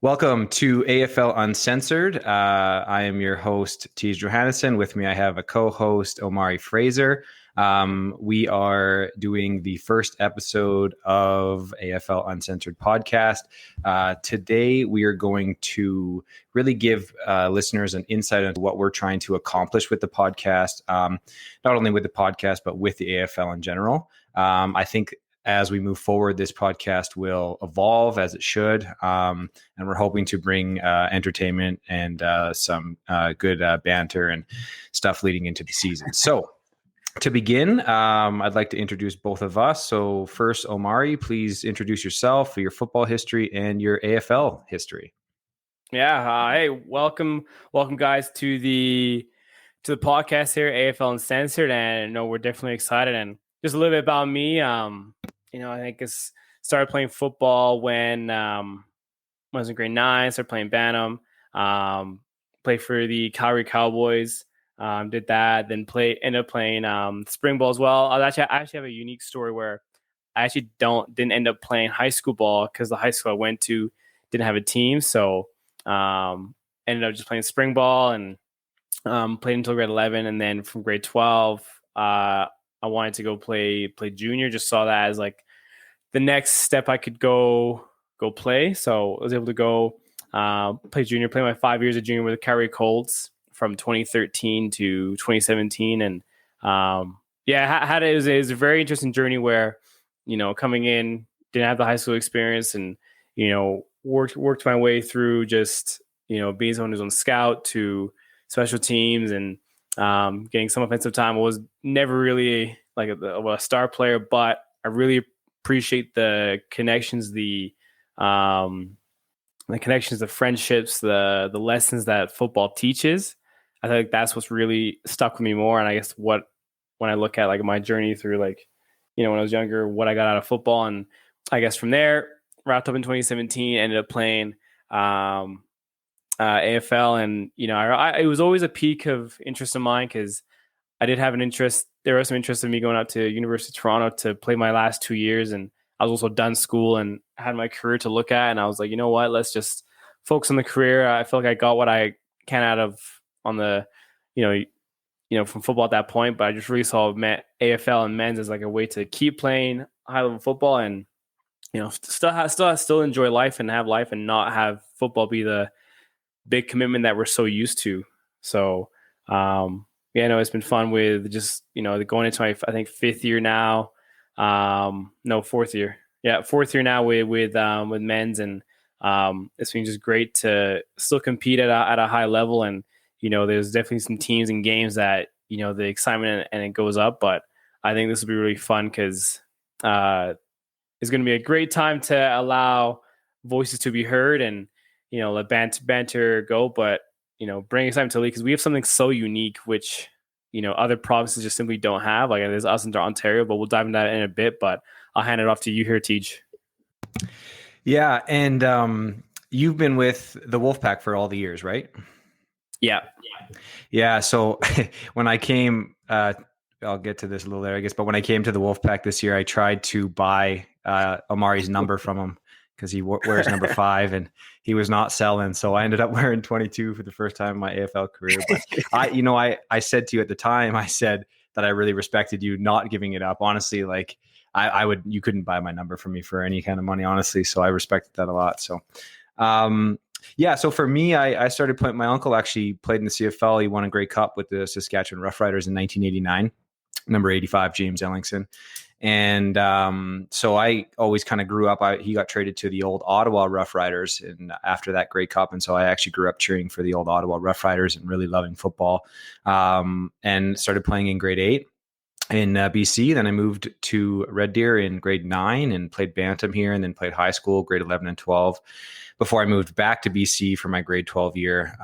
Welcome to AFL Uncensored. I am your host, Tej Johannesson. With me, I have a co-host, Omari Fraser. We are doing the first episode of AFL Uncensored podcast. Today, we are going to really give listeners an insight into what we're trying to accomplish with the podcast, not only with the podcast, but with the AFL in general. I think as we move forward, this podcast will evolve as it should. And we're hoping to bring entertainment and some good banter and stuff leading into the season. So to begin, I'd like to introduce both of us. So first, Omari, please introduce yourself, your football history, and your AFL history. Yeah. Hey, welcome guys to the podcast here, AFL Uncensored. And we're definitely excited. And just a little bit about me. I think I started playing football when I was in grade 9. Started playing Bantam. Played for the Calgary Cowboys. Did that. Then ended up playing spring ball as well. I actually have a unique story where I actually didn't end up playing high school ball because the high school I went to didn't have a team. So ended up just playing spring ball and played until grade 11. And then from grade 12, I wanted to go play junior. Just saw that as like the next step I could go play. So I was able to go play junior, play my 5 years of junior with the Calgary Colts from 2013 to 2017. And it was a very interesting journey where, coming in, didn't have the high school experience and, worked my way through just, being someone who's on scout to special teams and getting some offensive time. I was never really like a star player, but I really appreciate the connections, the friendships, the lessons that football teaches. I think that's what's really stuck with me more. And I guess when I look at like my journey through when I was younger, what I got out of football, and I guess from there, wrapped up in 2017, ended up playing AFL, and it was always a peak of interest of mine because I did have an interest. There was some interest in me going out to University of Toronto to play my last 2 years, and I was also done school and had my career to look at. And I was like, you know what? Let's just focus on the career. I feel like I got what I can out of on the, from football at that point. But I just really saw AFL and men's as like a way to keep playing high level football and still enjoy life and have life and not have football be the big commitment that we're so used to. So, it's been fun with just, going into my, I think, fifth year now. Fourth year. Yeah, fourth year now with men's, and it's been just great to still compete at a high level. And, there's definitely some teams and games that, the excitement and it goes up. But I think this will be really fun because it's going to be a great time to allow voices to be heard and, let banter go, but, bring excitement to the league because we have something so unique, which, other provinces just simply don't have. Like there's us in Ontario, but we'll dive into that in a bit. But I'll hand it off to you here, Tej. Yeah, and you've been with the Wolfpack for all the years, right? Yeah. So when I came, I'll get to this a little later, I guess. But when I came to the Wolfpack this year, I tried to buy Omari's number from him because he wears number 5 and he was not selling. So I ended up wearing 22 for the first time in my AFL career. But I said to you at the time, I said that I really respected you not giving it up. Honestly, like you couldn't buy my number from me for any kind of money, honestly. So I respected that a lot. So, so for me, I started playing, my uncle actually played in the CFL. He won a Grey Cup with the Saskatchewan Roughriders in 1989, number 85, James Ellingson. And so I always kind of grew up. He got traded to the old Ottawa Roughriders, and after that Grey Cup, and so I actually grew up cheering for the old Ottawa Roughriders and really loving football. And started playing in grade 8 in BC. Then I moved to Red Deer in grade 9 and played Bantam here, and then played high school, grade 11 and 12, before I moved back to BC for my grade 12 year.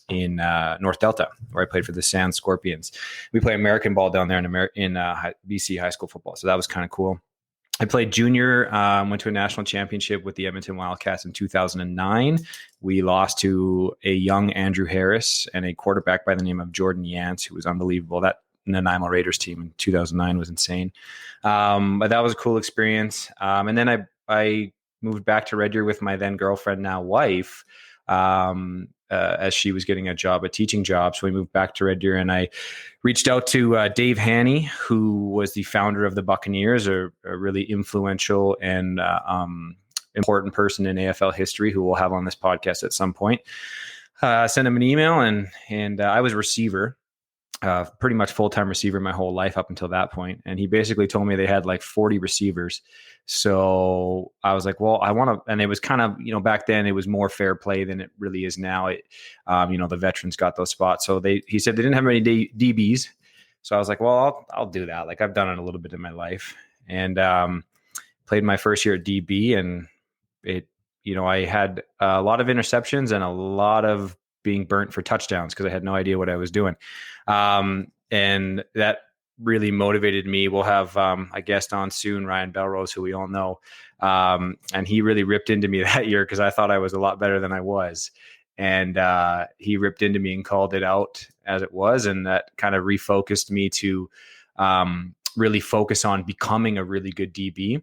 In North Delta, where I played for the Sand Scorpions. We play American ball down there in BC high school football. So that was kind of cool. I played junior, went to a national championship with the Edmonton Wildcats in 2009. We lost to a young Andrew Harris and a quarterback by the name of Jordan Yance, who was unbelievable. That Nanaimo Raiders team in 2009 was insane. But that was a cool experience. And then I moved back to Red Deer with my then girlfriend, now wife, as she was getting a teaching job. So we moved back to Red Deer, and I reached out to Dave Haney, who was the founder of the Buccaneers, a really influential and important person in AFL history, who we'll have on this podcast at some point. Sent him an email, and I was a receiver. Pretty much full-time receiver my whole life up until that point. And he basically told me they had like 40 receivers. So I was like, well, I want to, and it was kind of, back then it was more fair play than it really is now. The veterans got those spots. So he said they didn't have any DBs. So I was like, well, I'll do that. Like I've done it a little bit in my life, and played my first year at DB, and I had a lot of interceptions and a lot of being burnt for touchdowns because I had no idea what I was doing. And that really motivated me. We'll have a guest on soon, Ryan Belrose, who we all know. And he really ripped into me that year because I thought I was a lot better than I was. And he ripped into me and called it out as it was. And that kind of refocused me to really focus on becoming a really good DB.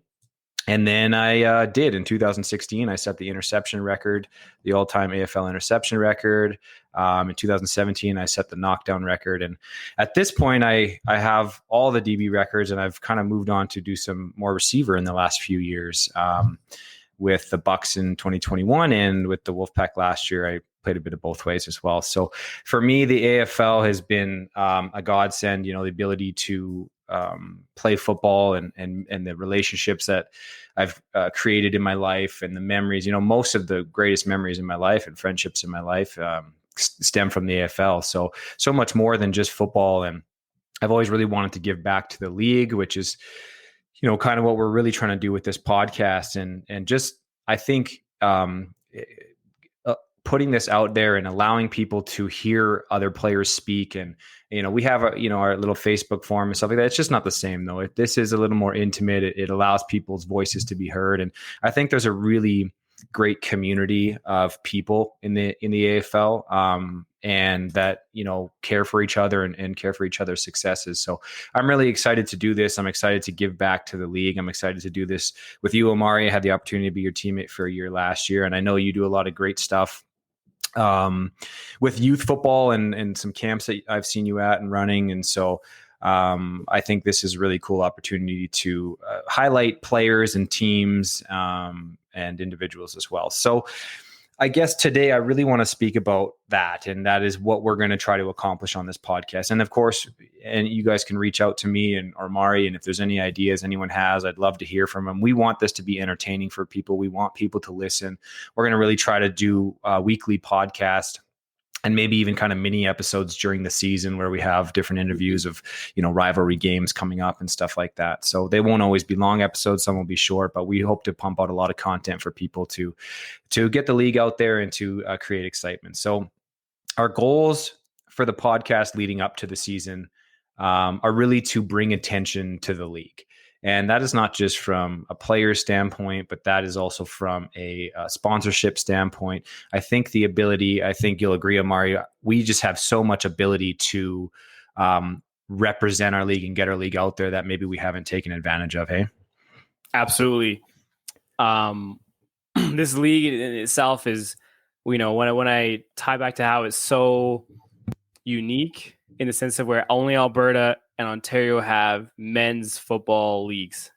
And then I did in 2016. I set the interception record, the all-time AFL interception record. In 2017, I set the knockdown record. And at this point, I have all the DB records, and I've kind of moved on to do some more receiver in the last few years. With the Bucks in 2021 and with the Wolfpack last year, I played a bit of both ways as well. So for me, the AFL has been a godsend. The ability to play football and the relationships that I've created in my life, and the memories. Most of the greatest memories in my life and friendships in my life stem from the AFL. So much more than just football. And I've always really wanted to give back to the league, which is kind of what we're really trying to do with this podcast. And just, I think, putting this out there and allowing people to hear other players speak. And, we have our little Facebook forum and stuff like that. It's just not the same though. This is a little more intimate. It allows people's voices to be heard. And I think there's a really great community of people in the AFL, and that, care for each other and care for each other's successes. So I'm really excited to do this. I'm excited to give back to the league. I'm excited to do this with you, Omari. I had the opportunity to be your teammate for a year last year, and I know you do a lot of great stuff with youth football and some camps that I've seen you at and running. And so I think this is a really cool opportunity to highlight players and teams and individuals as well. So I guess today I really want to speak about that, and that is what we're going to try to accomplish on this podcast. And of course, and you guys can reach out to me or Mari, and if there's any ideas anyone has, I'd love to hear from them. We want this to be entertaining for people. We want people to listen. We're going to really try to do a weekly podcast, and maybe even kind of mini episodes during the season where we have different interviews of, rivalry games coming up and stuff like that. So they won't always be long episodes. Some will be short, but we hope to pump out a lot of content for people to get the league out there and to create excitement. So our goals for the podcast leading up to the season are really to bring attention to the league. And that is not just from a player standpoint, but that is also from a sponsorship standpoint. I think you'll agree, Amari, we just have so much ability to represent our league and get our league out there that maybe we haven't taken advantage of. Hey, absolutely. This league in itself is, when I tie back to how it's so unique in the sense of where only Alberta and Ontario have men's football leagues,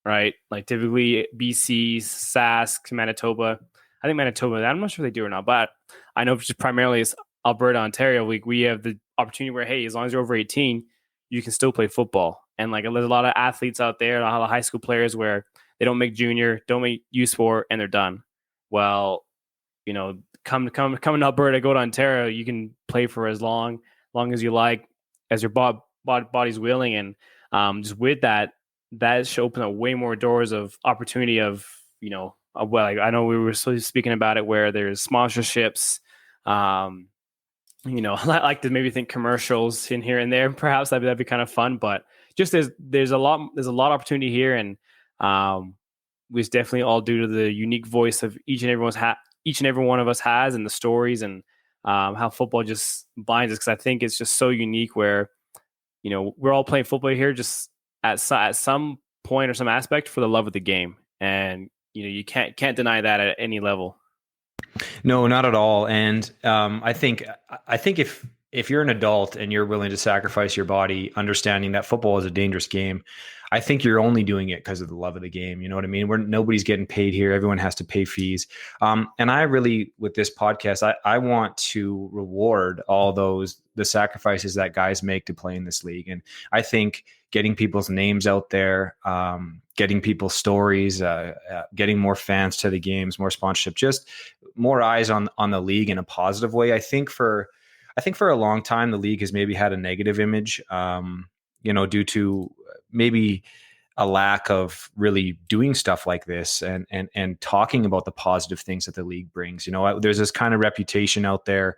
right? Like typically BC, Sask, Manitoba. I think Manitoba, I'm not sure if they do or not, but I know just primarily it's Alberta, Ontario league. We have the opportunity where, hey, as long as you're over 18, you can still play football. And like there's a lot of athletes out there, a lot of high school players where they don't make junior, don't make U sport, and they're done. Well, come to Alberta, go to Ontario, you can play for as long as you like, as your body's willing. And just with that should open up way more doors of opportunity of, I know we were speaking about it where there's sponsorships, I like to maybe think commercials in here and there, perhaps that'd be kind of fun, but just there's a lot of opportunity here. And it's definitely all due to the unique voice of each and every one of us has, and the stories and how football just binds us. Cause I think it's just so unique where, we're all playing football here just at some point or some aspect for the love of the game. And you can't deny that at any level. No, not at all. And I think if you're an adult and you're willing to sacrifice your body, understanding that football is a dangerous game, I think you're only doing it because of the love of the game. You know what I mean? Nobody's getting paid here. Everyone has to pay fees. And I really, with this podcast, I want to reward all the sacrifices that guys make to play in this league. And I think getting people's names out there, getting people's stories, getting more fans to the games, more sponsorship, just more eyes on the league in a positive way. I think for a long time the league has maybe had a negative image, due to maybe a lack of really doing stuff like this and talking about the positive things that the league brings. There's this kind of reputation out there,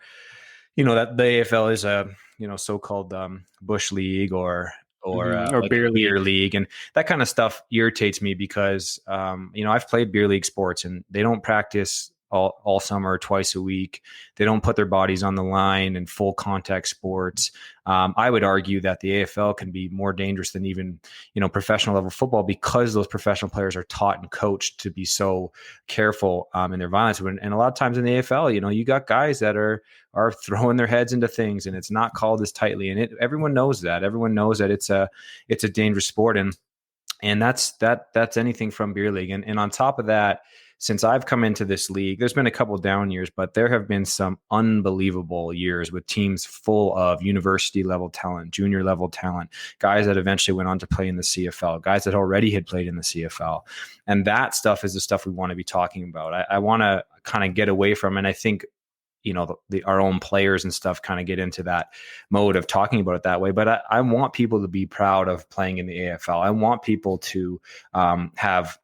that the AFL is a so-called bush league or Or like a beer beer league. league, and that kind of stuff irritates me because I've played beer league sports and they don't practice all summer or twice a week. They don't put their bodies on the line in full contact sports. I would argue that the AFL can be more dangerous than even professional level football because those professional players are taught and coached to be so careful in their violence. And a lot of times in the AFL, you got guys that are throwing their heads into things and it's not called as tightly. And everyone knows that. Everyone knows that it's a dangerous sport. And that's anything from beer league. And on top of that, since I've come into this league, there's been a couple of down years, but there have been some unbelievable years with teams full of university level talent, junior level talent, guys that eventually went on to play in the CFL, guys that already had played in the CFL. And that stuff is the stuff we want to be talking about. I want to kind of get away from, and I think our own players and stuff kind of get into that mode of talking about it that way. But I want people to be proud of playing in the AFL. I want people to have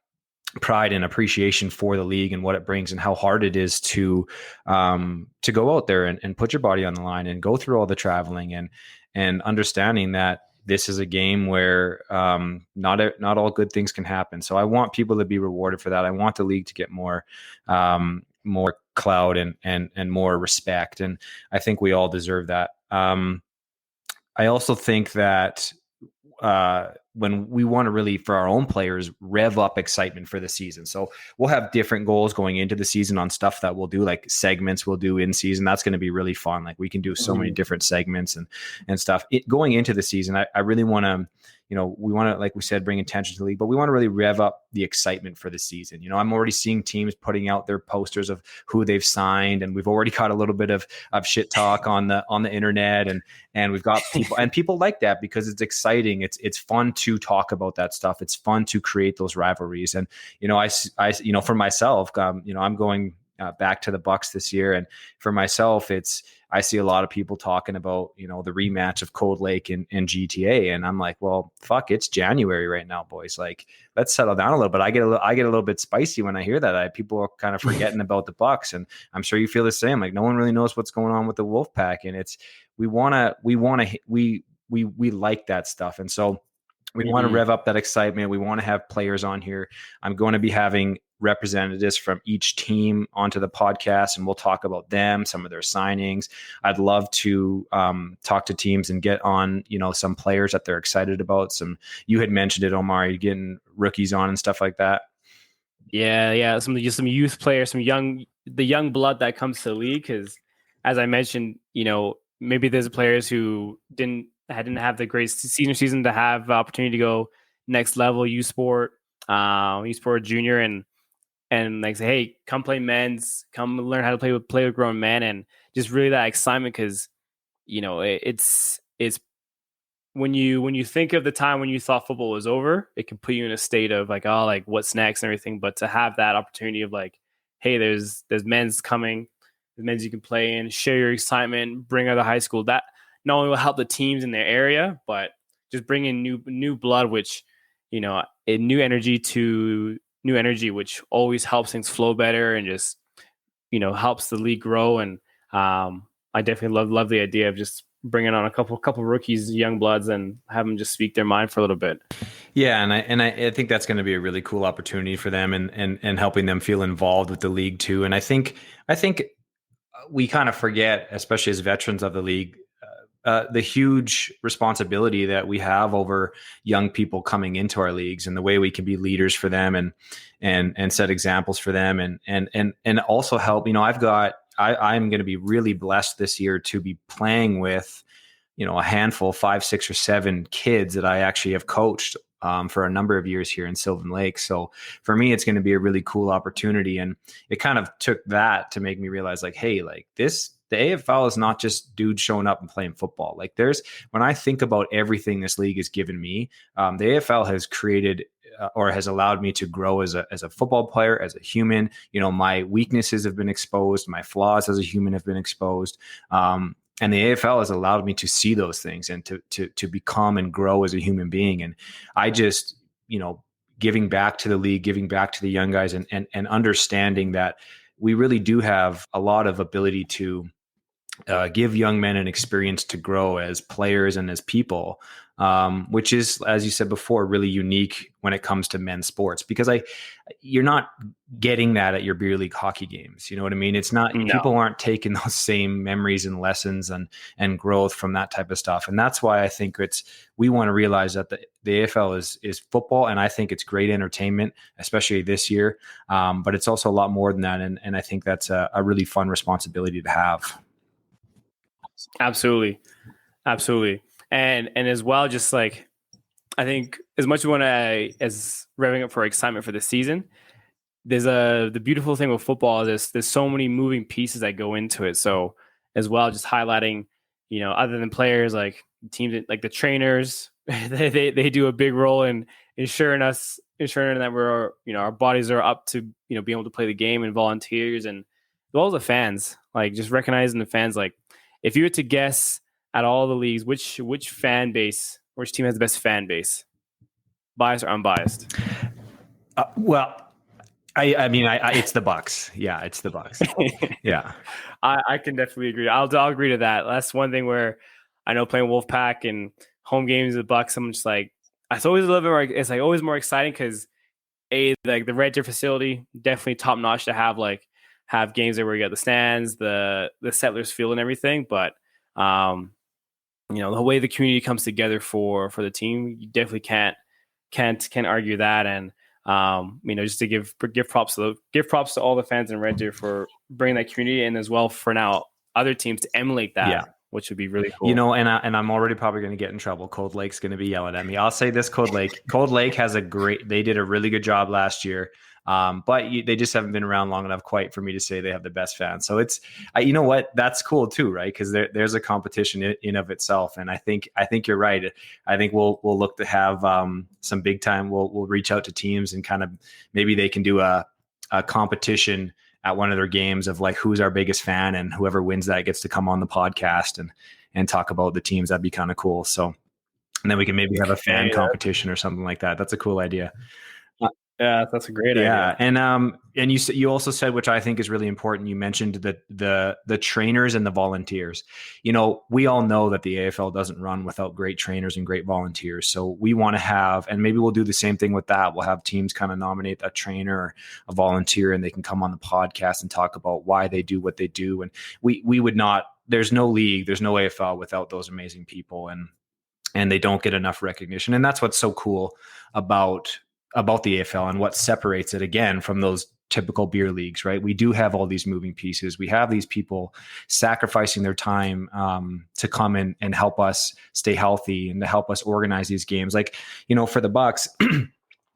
pride and appreciation for the league and what it brings and how hard it is to go out there and put your body on the line and go through all the traveling and understanding that this is a game where not all good things can happen. So I want people to be rewarded for that. I want the league to get more clout and more respect. And I think we all deserve that. I also think that when we want to really, for our own players, rev up excitement for the season. So we'll have different goals going into the season on stuff that we'll do, like segments we'll do in season. That's going to be really fun. Like we can do so many different segments and stuff. Going into the season, I really want to, we want to, like we said, bring attention to the league, but we want to really rev up the excitement for the season. I'm already seeing teams putting out their posters of who they've signed, and we've already got a little bit of shit talk on the internet, and we've got people and people like that because it's exciting. It's fun to talk about that stuff. It's fun to create those rivalries. And I for myself, I'm going back to the Bucks this year, and for myself, I see a lot of people talking about, the rematch of Cold Lake and GTA. And I'm like, well, fuck, it's January right now, boys. Like, let's settle down a little bit. I get a little bit spicy when I hear that. People are kind of forgetting about the Bucks. And I'm sure you feel the same. Like, no one really knows what's going on with the Wolfpack. And we like that stuff. And so we want to rev up that excitement. We want to have players on here. I'm going to be having representatives from each team onto the podcast, and we'll talk about them, some of their signings. I'd love to talk to teams and get on, some players that they're excited about. You had mentioned it, Omar, you getting rookies on and stuff like that. Yeah. Some youth players, the young blood that comes to the league. Because as I mentioned, maybe there's players who didn't have the great senior season to have the opportunity to go next level, U Sport junior, and like say, hey, come play men's, come learn how to play with grown men, and just really that excitement. Because it's when you think of the time when you thought football was over, it can put you in a state of like, oh, like what's next and everything. But to have that opportunity of like, hey, there's men's coming, the men's you can play in, share your excitement, bring out of high school, that not only will help the teams in their area, but just bring in new blood, which new energy, which always helps things flow better and just helps the league grow. And I definitely love the idea of just bringing on a couple rookies, young bloods, and have them just speak their mind for a little bit. Yeah, and I think that's going to be a really cool opportunity for them, and helping them feel involved with the league too. And I think we kind of forget, especially as veterans of the league, the huge responsibility that we have over young people coming into our leagues, and the way we can be leaders for them, and set examples for them, and also help. I'm going to be really blessed this year to be playing with, a handful, 5, 6, or 7 kids that I actually have coached for a number of years here in Sylvan Lake. So for me, it's going to be a really cool opportunity. And it kind of took that to make me realize, like, hey, like the AFL is not just dudes showing up and playing football. Like, when I think about everything this league has given me, the AFL has created or has allowed me to grow as a football player, as a human. My weaknesses have been exposed. My flaws as a human have been exposed. And the AFL has allowed me to see those things and to become and grow as a human being. And I just, giving back to the league, giving back to the young guys, and understanding that we really do have a lot of ability to give young men an experience to grow as players and as people, which is, as you said before, really unique when it comes to men's sports, because you're not getting that at your beer league hockey games. You know what I mean? It's not, No. people aren't taking those same memories and lessons and growth from that type of stuff. And that's why I think we want to realize that the AFL is football, and I think it's great entertainment, especially this year. But it's also a lot more than that. And I think that's a really fun responsibility to have. Absolutely. And as well, just like, I think as much as we want to, as revving up for excitement for the season, there's the beautiful thing with football is there's so many moving pieces that go into it. So as well, just highlighting, other than players, like teams, like the trainers, they do a big role in ensuring that we're, our bodies are up to, being able to play the game, and volunteers, and as well as the fans, like just recognizing the fans. Like, if you were to guess at all the leagues, which fan base, which team has the best fan base, biased or unbiased? Well, I mean, it's the Bucks. Yeah, it's the Bucks. Yeah, I can definitely agree. I'll agree to that. That's one thing where I know playing Wolfpack and home games of the Bucks, I'm just like, it's always a little bit more. It's like always more exciting because like the Red Deer facility, definitely top notch to have games there where you got the stands, the Settlers Field, and everything. But the way the community comes together for the team, you definitely can't argue that. And just to give props to all the fans in Red Deer for bringing that community in, as well for now other teams to emulate that. Yeah. Which would be really cool. And I'm already probably going to get in trouble. Cold Lake's going to be yelling at me. I'll say this: Cold Lake they did a really good job last year. But they just haven't been around long enough quite for me to say they have the best fans. So it's, you know what, that's cool too, right? Because there's a competition in of itself, and I think you're right. I think we'll look to have some big time. We'll reach out to teams and kind of maybe they can do a competition at one of their games of like who's our biggest fan, and whoever wins that gets to come on the podcast and talk about the teams. That'd be kind of cool. So, and then we can maybe have a fan competition or something like that. That's a cool idea. Yeah, that's a great idea. And you also said, which I think is really important, you mentioned the trainers and the volunteers. We all know that the AFL doesn't run without great trainers and great volunteers. So we want to have, and maybe we'll do the same thing with that. We'll have teams kind of nominate a trainer or a volunteer, and they can come on the podcast and talk about why they do what they do. And we would not, there's no league, there's no AFL without those amazing people, and they don't get enough recognition. And that's what's so cool about the AFL and what separates it again from those typical beer leagues, right? We do have all these moving pieces. We have these people sacrificing their time to come in and help us stay healthy and to help us organize these games. Like, for the Bucks,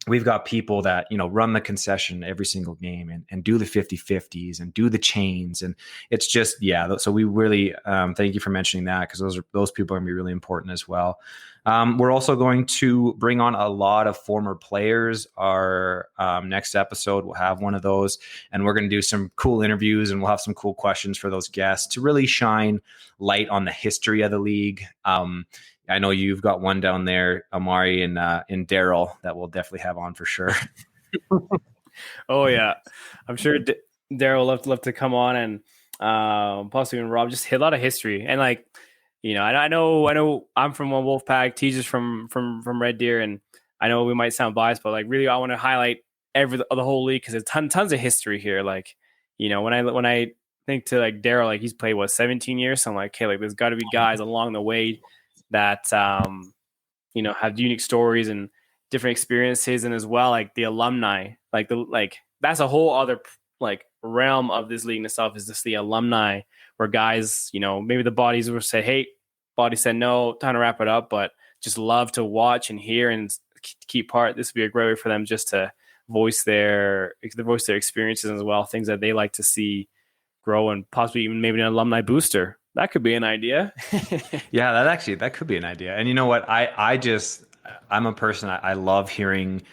we've got people that, run the concession every single game and do the 50-50s and do the chains. And it's just, so we really thank you for mentioning that, because those people are going to be really important as well. We're also going to bring on a lot of former players. Our next episode, we'll have one of those, and we're going to do some cool interviews, and we'll have some cool questions for those guests to really shine light on the history of the league. I know you've got one down there, Amari and Daryl, that we'll definitely have on for sure. Oh yeah, I'm sure Daryl would love to come on, and possibly even Rob. Just hit a lot of history, and like, I know I'm from one Wolfpack, Tejas from Red Deer, and I know we might sound biased, but like really, I want to highlight the whole league because there's tons of history here. Like, when I think to like Daryl, like he's played 17 years. So I'm like, hey, like there's got to be guys along the way that have unique stories and different experiences, and as well like the alumni, like that's a whole other like realm of this league in itself, is just the alumni, where guys, maybe the bodies will say, hey, body said no, time to wrap it up, but just love to watch and hear and keep part. This would be a great way for them just to voice their experiences as well, things that they like to see grow, and possibly even maybe an alumni booster. That could be an idea. Yeah, that could be an idea. And you know what? I'm a person. I love hearing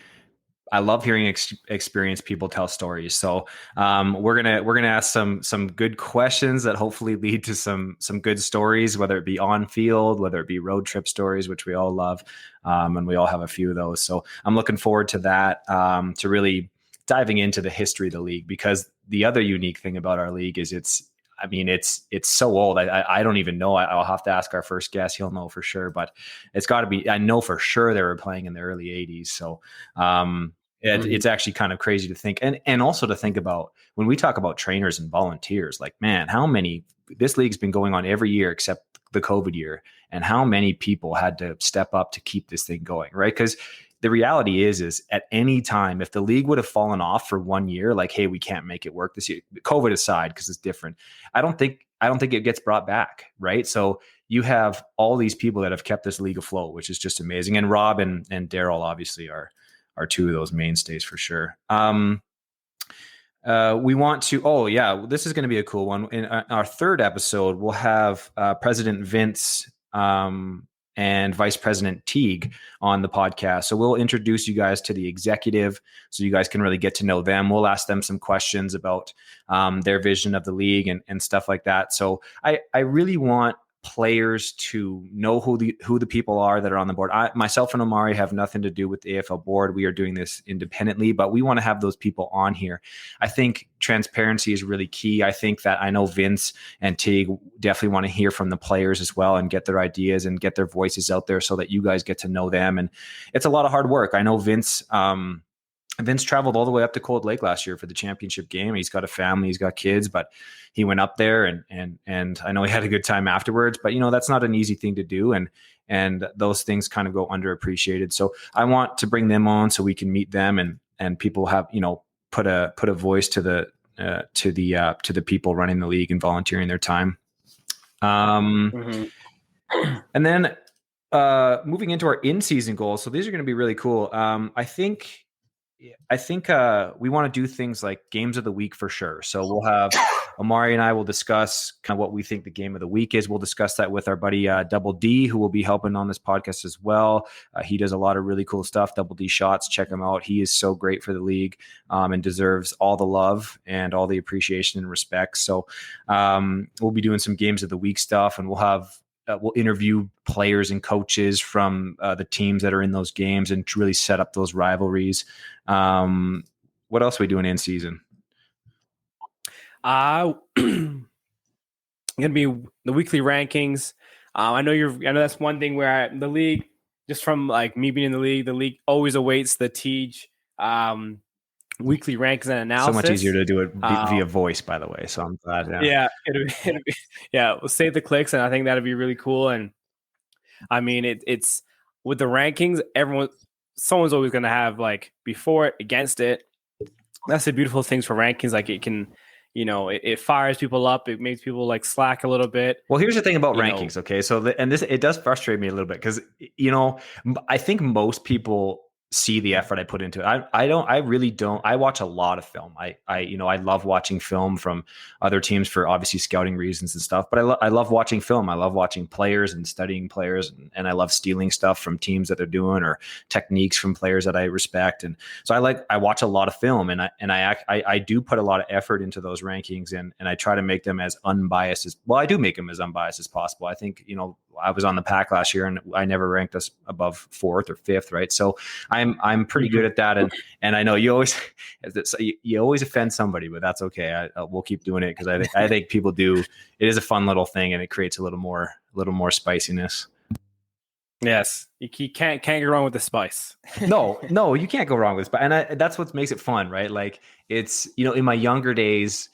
experienced people tell stories. So we're gonna ask some good questions that hopefully lead to some good stories, whether it be on field, whether it be road trip stories, which we all love, and we all have a few of those. So I'm looking forward to that, to really diving into the history of the league, because the other unique thing about our league is it's so old. I don't even know. I'll have to ask our first guest. He'll know for sure, but it's got to be. I know for sure they were playing in the early '80s. So it's actually kind of crazy to think, and also to think about when we talk about trainers and volunteers. Like, man, how many? This league's been going on every year except the COVID year, and how many people had to step up to keep this thing going, right? Because the reality is at any time, if the league would have fallen off for 1 year, like, hey, we can't make it work this year, COVID aside, because it's different. I don't think it gets brought back, right? So you have all these people that have kept this league afloat, which is just amazing. And Rob and Daryl obviously are two of those mainstays for sure. We want to. Oh yeah, this is going to be a cool one. In our third episode, we'll have President Vince and Vice President Teague on the podcast. So we'll introduce you guys to the executive, so you guys can really get to know them. We'll ask them some questions about their vision of the league and stuff like that. So I really want players to know who the people are that are on the board. Myself and Omari have nothing to do with the AFL board. We are doing this independently, but we want to have those people on here. I think transparency is really key. I know Vince and Teague definitely want to hear from the players as well and get their ideas and get their voices out there so that you guys get to know them. And it's a lot of hard work. I know Vince traveled all the way up to Cold Lake last year for the championship game. He's got a family, he's got kids, but he went up there and I know he had a good time afterwards, but that's not an easy thing to do. And those things kind of go underappreciated. So I want to bring them on so we can meet them and people have, put a voice to the people running the league and volunteering their time. And then moving into our in-season goals. So these are going to be really cool. I think we want to do things like games of the week for sure. So we'll have Omari and I will discuss kind of what we think the game of the week is. We'll discuss that with our buddy Double D, who will be helping on this podcast as well. He does a lot of really cool stuff. Double D Shots, check him out. He is so great for the league and deserves all the love and all the appreciation and respect. So we'll be doing some games of the week stuff, and we'll interview players and coaches from the teams that are in those games and to really set up those rivalries. What else are we doing in season? Going to be the weekly rankings. I know that's one thing where the league, just from like me being in the league always awaits the Teach weekly rankings and analysis. So much easier to do it via voice, by the way. So I'm glad. It'll be, we'll save the clicks, and I think that'd be really cool. And I mean, it's with the rankings, someone's always going to have like before it, against it. That's the beautiful things for rankings. Like it can, it fires people up. It makes people like slack a little bit. Well, here's the thing about rankings. Okay. So, it does frustrate me a little bit because, I think most people see the effort I put into it. I really don't. I watch a lot of film. I love watching film from other teams for obviously scouting reasons and stuff, but I love watching film. I love watching players and studying players, and I love stealing stuff from teams that they're doing or techniques from players that I respect. And so I watch a lot of film, and I do put a lot of effort into those rankings, and I try to make them as unbiased as, well, I do make them as unbiased as possible. I think, I was on the pack last year and I never ranked us above 4th or 5th. Right. So I'm pretty good at that. And I know you always offend somebody, but that's okay. We'll keep doing it, because I think people do. It is a fun little thing, and it creates a little more spiciness. Yes. You can't go wrong with the spice. No, you can't go wrong with spice. And that's what makes it fun, right? Like it's, in my younger days,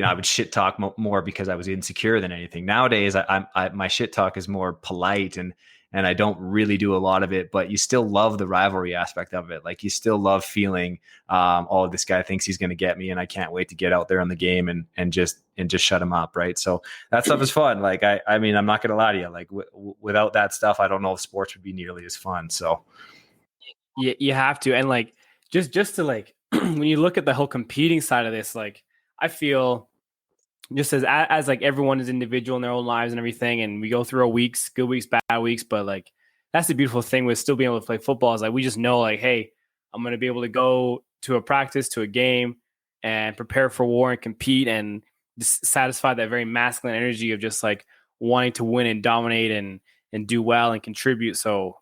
I would shit talk more because I was insecure than anything. Nowadays, my shit talk is more polite, and I don't really do a lot of it, but you still love the rivalry aspect of it. Like, you still love feeling, oh, this guy thinks he's going to get me, and I can't wait to get out there on the game and just shut him up. Right. So that stuff is fun. Like, I mean, I'm not going to lie to you. Like, without that stuff, I don't know if sports would be nearly as fun. So you have to. And like, just to like, when you look at the whole competing side of this, like, I feel just as like everyone is individual in their own lives and everything, and we go through our weeks, good weeks, bad weeks, but like, that's the beautiful thing with still being able to play football, is like, we just know, like, hey, I'm going to be able to go to a practice, to a game, and prepare for war and compete and just satisfy that very masculine energy of just like wanting to win and dominate and do well and contribute. So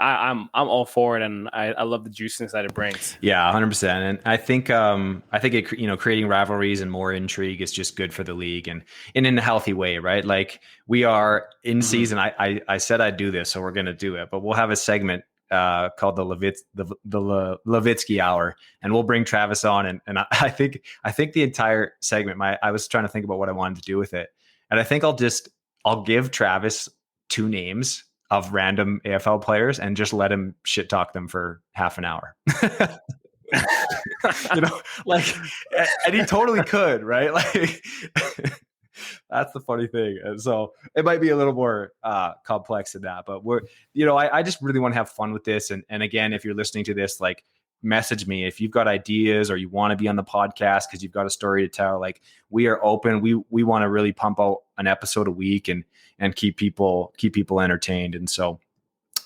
I'm all for it, and I love the juiciness that it brings. Yeah, 100%. And I think it, creating rivalries and more intrigue is just good for the league, and in a healthy way, right? Like, we are in season. I said I'd do this, so we're going to do it. But we'll have a segment called the Levitsky Hour, and we'll bring Travis on. And I think the entire segment, I was trying to think about what I wanted to do with it, and I think I'll give Travis two names of random AFL players and just let him shit talk them for half an hour. Like, and he totally could, right? Like, that's the funny thing. And so it might be a little more complex than that, but I just really want to have fun with this. And again, if you're listening to this, like, message me if you've got ideas or you want to be on the podcast because you've got a story to tell. Like, we are open. We want to really pump out an episode a week and keep people entertained. And so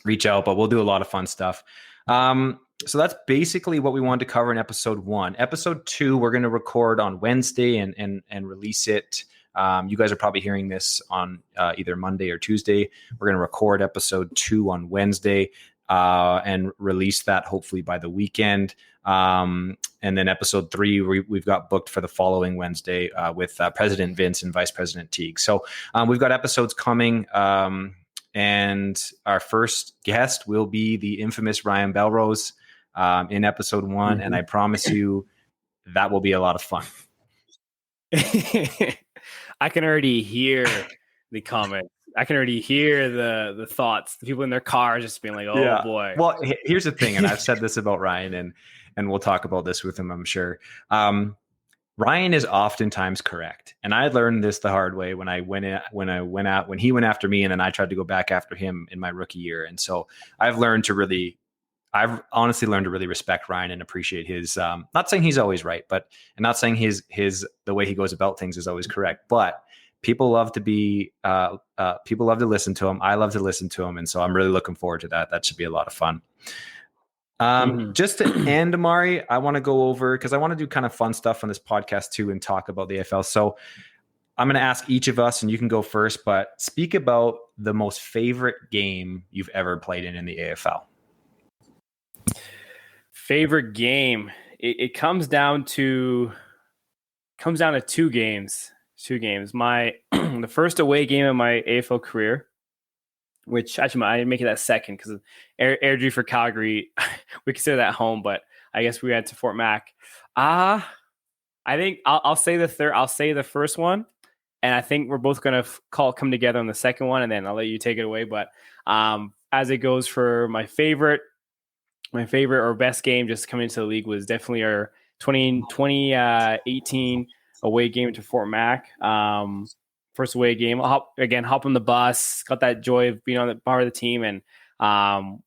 reach out, but we'll do a lot of fun stuff. So that's basically what we wanted to cover in episode 1. Episode 2, we're going to record on Wednesday and release it. You guys are probably hearing this on either Monday or Tuesday. We're going to record episode 2 on Wednesday and release that hopefully by the weekend. And then episode 3, we've got booked for the following Wednesday with President Vince and Vice President Teague. So we've got episodes coming. And our first guest will be the infamous Ryan Belrose in episode 1. And I promise you that will be a lot of fun. I can already hear the comments. I can already hear the thoughts. The people in their cars just being like, "Oh boy." Well, here's the thing, and I've said this about Ryan, and we'll talk about this with him, I'm sure. Ryan is oftentimes correct, and I learned this the hard way when he went after me, and then I tried to go back after him in my rookie year. And so I've honestly learned to really respect Ryan and appreciate his. Not saying he's always right, and not saying his the way he goes about things is always correct, but people love to listen to him. I love to listen to him. And so I'm really looking forward to that. That should be a lot of fun. Just to end, Amari, I want to go over, because I want to do kind of fun stuff on this podcast too and talk about the AFL. So I'm going to ask each of us, and you can go first, but speak about the most favorite game you've ever played in the AFL. Favorite game. It comes down to 2 games. 2 games. My the first away game of my AFL career, which actually I make it that second because Airdrie for Calgary, we consider that home, but I guess we had to Fort Mac. I think I'll say the third. I'll say the first one, and I think we're both gonna come together on the second one, and then I'll let you take it away. But as it goes for my favorite or best game just coming into the league was definitely our 2018 away game to Fort Mac. First away game. Hop on the bus, got that joy of being on the part of the team. And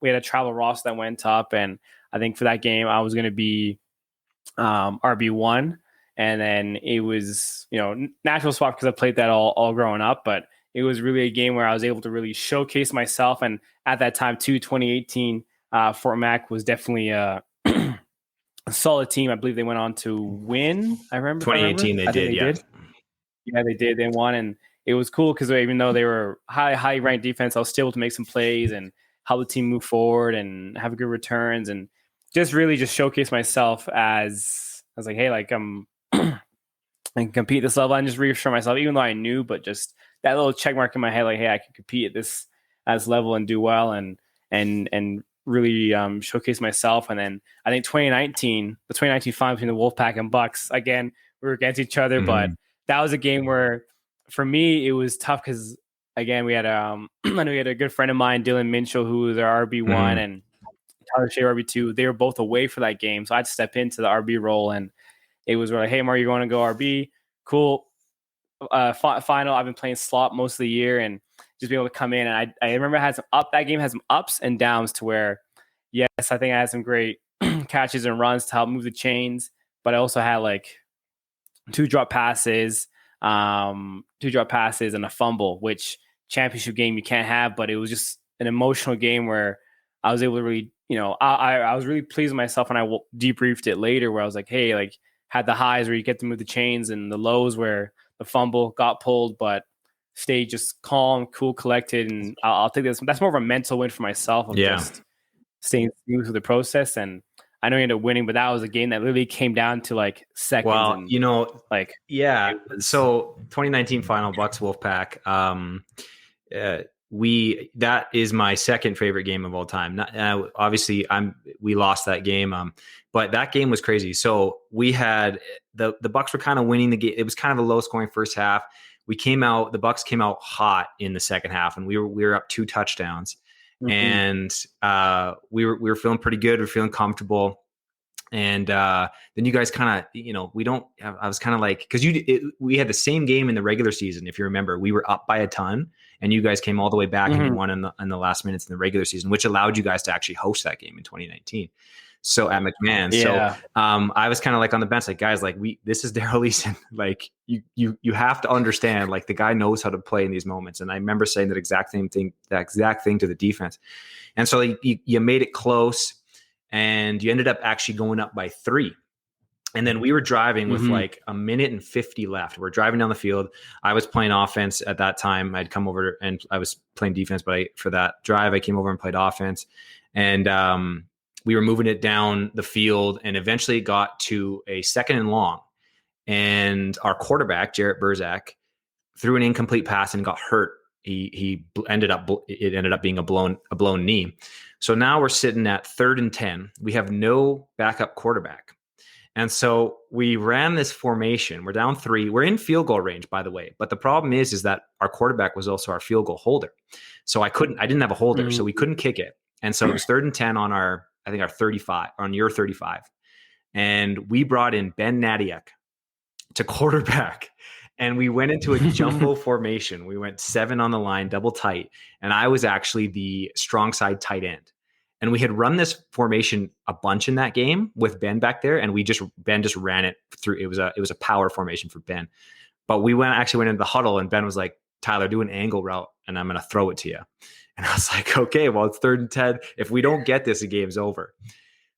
we had a travel roster that went up. And I think for that game, I was going to be RB1. And then it was, natural swap because I played that all growing up. But it was really a game where I was able to really showcase myself. And at that time, too, 2018, Fort Mac was definitely a solid team. I believe they went on to win. I remember 2018 they did. Yeah, they did. They won, and it was cool because even though they were high ranked defense, I was still able to make some plays and help the team move forward and have good returns and just really showcase myself as I was like, hey, like I'm and compete this level and just reassure myself, even though I knew, but just that little check mark in my head, like, hey, I can compete at this level and do well and really showcase myself. And then I think the 2019 final between the Wolfpack and Bucks, again, we were against each other. But that was a game where, for me, it was tough because again, we had I know we had a good friend of mine, Dylan Minchell, who was our RB1, and Tyler Shea RB2. They were both away for that game, so I'd step into the RB role, and it was like, hey, Mark, you want to go RB? Cool. Final. I've been playing slot most of the year, and just be able to come in. And I remember that game had some ups and downs to where, yes, I think I had some great catches and runs to help move the chains, but I also had like two drop passes and a fumble, which championship game you can't have. But it was just an emotional game where I was able to really, I was really pleased with myself, and I debriefed it later where I was like, hey, like, had the highs where you get to move the chains, and the lows where the fumble got pulled, but stayed just calm, cool, collected. And I'll take this. That's more of a mental win for myself of just staying smooth through the process. And I know you ended up winning, but that was a game that literally came down to like seconds. Well, and, so 2019 final Bucks Wolfpack. That is my second favorite game of all time. Obviously, we lost that game, but that game was crazy. So we had the Bucks were kind of winning the game. It was kind of a low scoring first half. The Bucks came out hot in the second half, and we were up 2 touchdowns, and we were feeling pretty good. We were feeling comfortable. And then you guys kind of, I was kind of like, because we had the same game in the regular season. If you remember, we were up by a ton, and you guys came all the way back and you won in the last minutes in the regular season, which allowed you guys to actually host that game in 2019. So at McMahon, I was kind of like on the bench, like, guys, like this is Daryl Eason. Like you have to understand, like, the guy knows how to play in these moments. And I remember saying that exact thing to the defense. And so you made it close. And you ended up actually going up by 3. And then we were driving with like a minute and 50 left. We're driving down the field. I was playing offense at that time. I'd come over and I was playing defense, but for that drive, I came over and played offense. And we were moving it down the field, and eventually it got to a 2nd and long. And our quarterback, Jarrett Burzak, threw an incomplete pass and got hurt. It ended up being a blown knee. So now we're sitting at 3rd and 10. We have no backup quarterback. And so we ran this formation. We're down 3. We're in field goal range, by the way. But the problem is that our quarterback was also our field goal holder. So I didn't have a holder, so we couldn't kick it. And so it was 3rd and 10 on our 35, on your 35. And we brought in Ben Nadiak to quarterback. And we went into a jumbo formation. We went 7 on the line, double tight. And I was actually the strong side tight end. And we had run this formation a bunch in that game with Ben back there. And Ben just ran it through. It was a power formation for Ben. But we went into the huddle, and Ben was like, Tyler, do an angle route, and I'm going to throw it to you. And I was like, okay, well, it's 3rd and 10. If we don't get this, the game's over.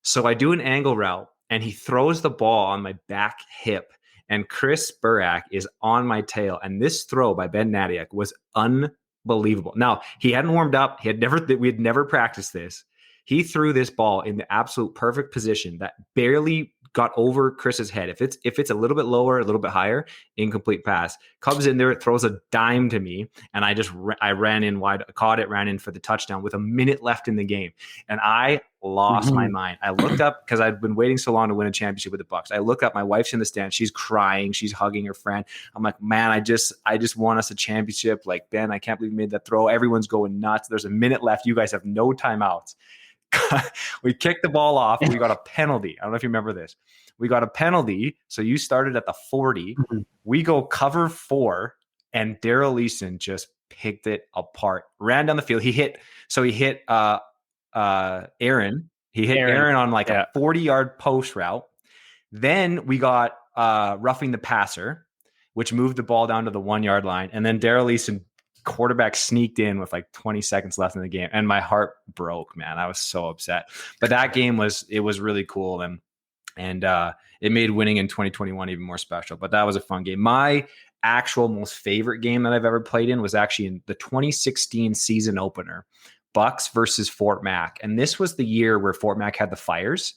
So I do an angle route, and he throws the ball on my back hip. And Chris Burak is on my tail. And this throw by Ben Nadiak was unbelievable. Now, he hadn't warmed up. We had never practiced this. He threw this ball in the absolute perfect position that barely got over Chris's head. If it's a little bit lower, a little bit higher, incomplete pass. Comes in there, it throws a dime to me, and I ran in wide, caught it, ran in for the touchdown with a minute left in the game, and I lost my mind. I looked up because I'd been waiting so long to win a championship with the Bucks. I look up, my wife's in the stand, she's crying, she's hugging her friend. I'm like, man, I just won us a championship. Like, Ben, I can't believe we made that throw. Everyone's going nuts. There's a minute left. You guys have no timeouts. We kicked the ball off. We got a penalty. I don't know if you remember this. We got a penalty. So you started at the 40. We go cover 4, and Daryl Eason just picked it apart. Ran down the field. He hit Aaron. He hit Aaron on like a 40-yard post route. Then we got roughing the passer, which moved the ball down to the 1-yard line. And then Daryl Eason, quarterback, sneaked in with like 20 seconds left in the game, and my heart broke, man. I was so upset. But that game was really cool, and it made winning in 2021 even more special. But that was a fun game. My actual most favorite game that I've ever played in was actually in the 2016 season opener, Bucks versus Fort Mac. And this was the year where Fort Mac had the fires.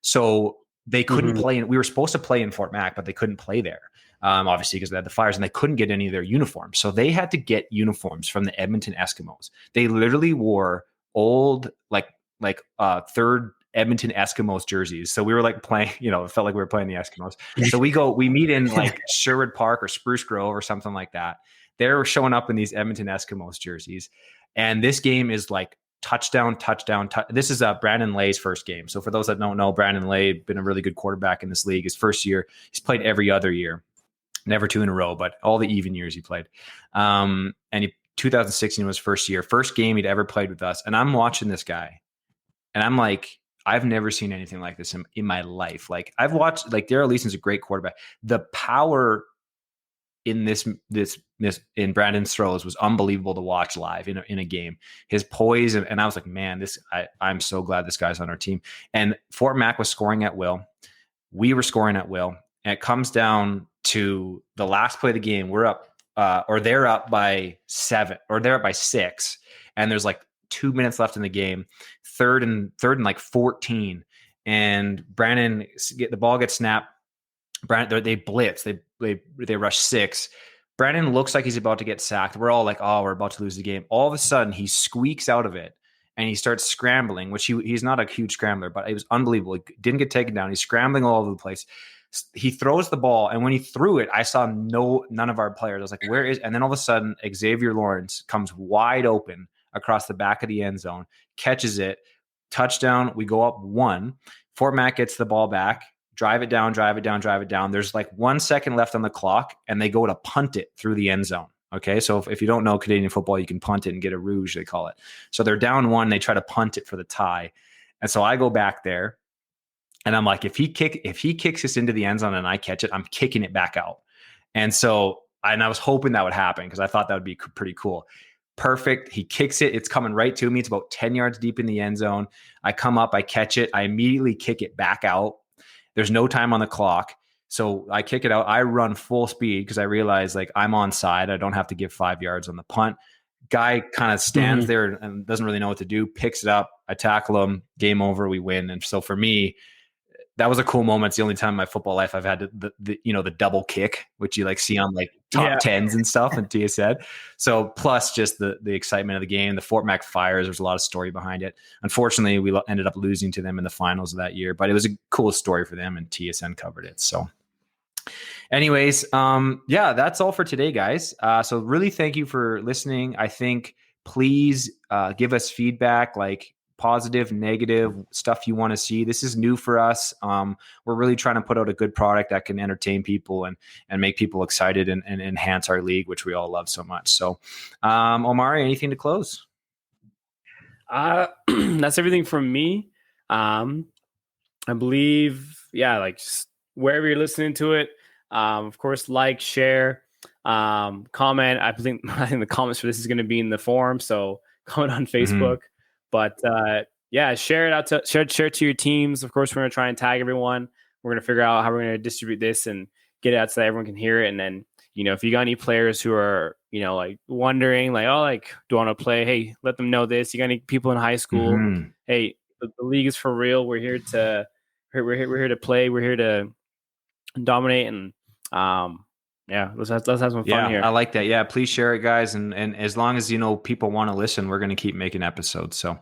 So they couldn't play. We were supposed to play in Fort Mac, but they couldn't play there. Obviously, because they had the fires, and they couldn't get any of their uniforms. So they had to get uniforms from the Edmonton Eskimos. They literally wore old, like 3rd Edmonton Eskimos jerseys. So we were like playing, it felt like we were playing the Eskimos. So we meet in like Sherwood Park or Spruce Grove or something like that. They're showing up in these Edmonton Eskimos jerseys. And this game is like touchdown. This is Brandon Lay's first game. So for those that don't know, Brandon Lay been a really good quarterback in this league. His first year, he's played every other year, never 2 in a row, but all the even years he played. And 2016 was first year, first game he'd ever played with us. And I'm watching this guy, and I'm like, I've never seen anything like this in my life. Like I've watched, like Darrell Leeson's a great quarterback. The power in this in Brandon's throws was unbelievable to watch live in a game. His poise, and I was like, man, I'm so glad this guy's on our team. And Fort Mac was scoring at will. We were scoring at will. And it comes down to the last play of the game. We're up, or they're up by 7, or they're up by 6, and there's like 2 minutes left in the game. Third and like 14, and the ball gets snapped. Brandon, they blitz. They rush 6. Brandon looks like he's about to get sacked. We're all like, oh, we're about to lose the game. All of a sudden, he squeaks out of it and he starts scrambling, which he's not a huge scrambler, but it was unbelievable. He didn't get taken down. He's scrambling all over the place. He throws the ball, and when he threw it, I saw none of our players. I was like, where is? And then all of a sudden, Xavier Lawrence comes wide open across the back of the end zone, catches it, touchdown. We go up 1. Fort Mac gets the ball back. Drive it down. There's like 1 second left on the clock, and they go to punt it through the end zone. Okay, so if you don't know Canadian football, you can punt it and get a rouge, they call it. So they're down 1, they try to punt it for the tie. And so I go back there, and I'm like, if he kicks this into the end zone and I catch it, I'm kicking it back out. And I was hoping that would happen because I thought that would be pretty cool. Perfect. He kicks it. It's coming right to me. It's about 10 yards deep in the end zone. I come up, I catch it. I immediately kick it back out. There's no time on the clock. So I kick it out. I run full speed because I realize like I'm on side. I don't have to give 5 yards on the punt. Guy kind of stands there and doesn't really know what to do, picks it up. I tackle him. Game over. We win. And so for me, that was a cool moment. It's the only time in my football life I've had the double kick, which you like see on like top tens and stuff. And Tia said, so plus just the excitement of the game, the Fort Mac Fires. There's a lot of story behind it. Unfortunately, we ended up losing to them in the finals of that year, but it was a cool story for them, and TSN covered it. So, anyways, that's all for today, guys. So really, thank you for listening. I think please give us feedback, like positive, negative stuff you want to see. This is new for us. We're really trying to put out a good product that can entertain people and make people excited and enhance our league, which we all love so much. So, Omari, anything to close? That's everything from me. I believe, like just wherever you're listening to it, of course, like, share, comment. I think the comments for this is going to be in the forum. So comment on Facebook. But share it out share it to your teams. Of course, we're going to try and tag everyone. We're going to figure out how we're going to distribute this and get it out so that everyone can hear it. And then, if you got any players who are, like wondering, like, oh, like, do I want to play? Hey, let them know this. You got any people in high school? Hey, the league is for real. We're here to play. We're here to dominate. And let's have some fun here. I like that. Yeah, please share it, guys. And as long as people want to listen, we're going to keep making episodes. So,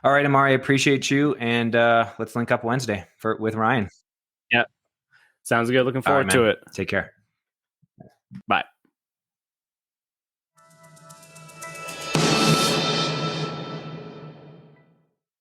all right, Amari, I appreciate you, and let's link up Wednesday with Ryan. Yeah, sounds good. Looking forward to it. Take care. Bye.